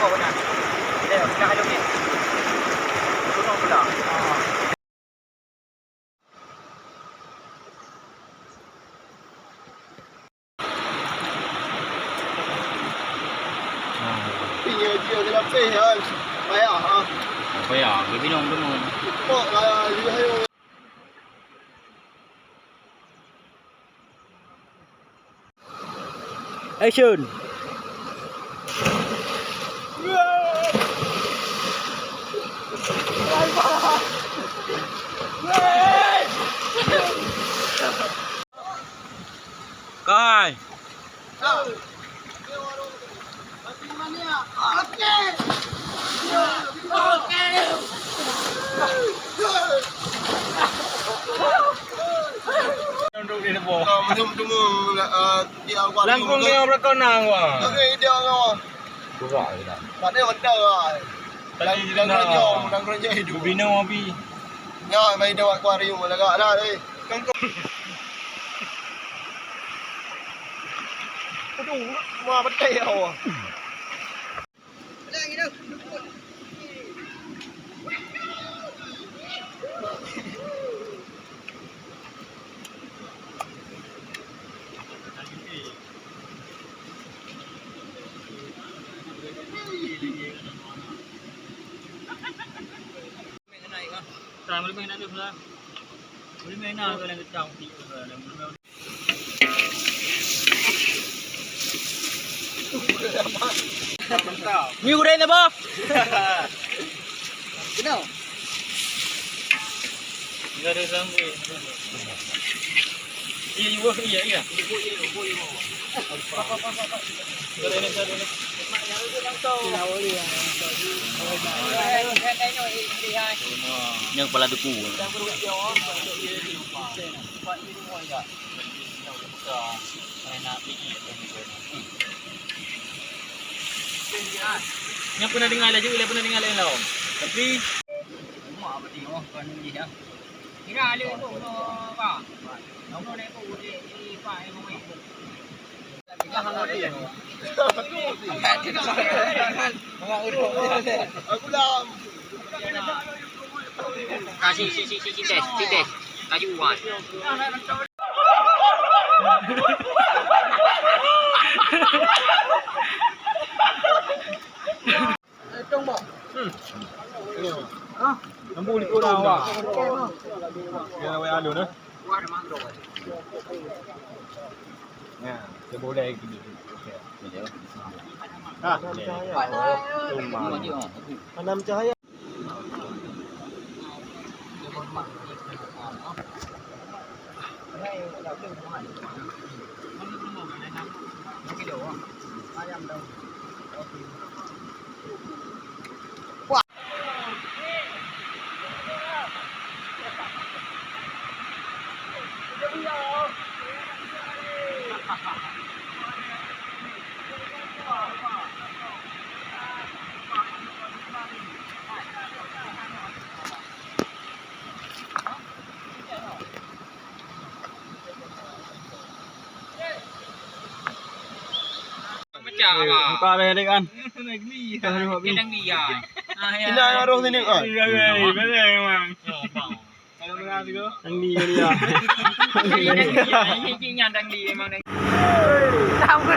kau benar. Dia dah ada ni. Tolong pula. Dia dia lapis kan. Payah ha. Payah, dia minum dulu. Tok lah dia hayo. Action. Kai. Duduk di depan. Macam cuma dia awak. Langkung dia belakang nang wah. Okey dia awak. Kurang dah. Tak ada benda lah. Dalam kerja hidup. Bina api. Ya, mai dia akuarium lagak dah ni. Kangkung. Aduh, mah betai awak. Lagi dah. Tak boleh main ada pula. Boleh main nak kalau kita tahu ni. Ni udah ni bah. Kenal? Enggak ada sampai. Iya, iya. Yang kepala tuku. Yang pernah dengar lah juga, pernah dengar lain lah. Tapi Mak apa tengok kan ni dah. Kira ada tu apa? Nama dia tu di Pak yang main. Aku dah. Kasih si tes. Kaju wan. Tong bak. ah, lampu ni kurang awak. Dia awak alu dah. Wah, dah mandor. Ya, dia boleh gini. Okey. Ah, Panam cahaya. Macam apa? Buka dah adik kan. Kedang dia. Ina arah sini kan. Betul memang. Kalau benar tu ko. Angdi dia. Ini nyandang dia memang. Tahu ke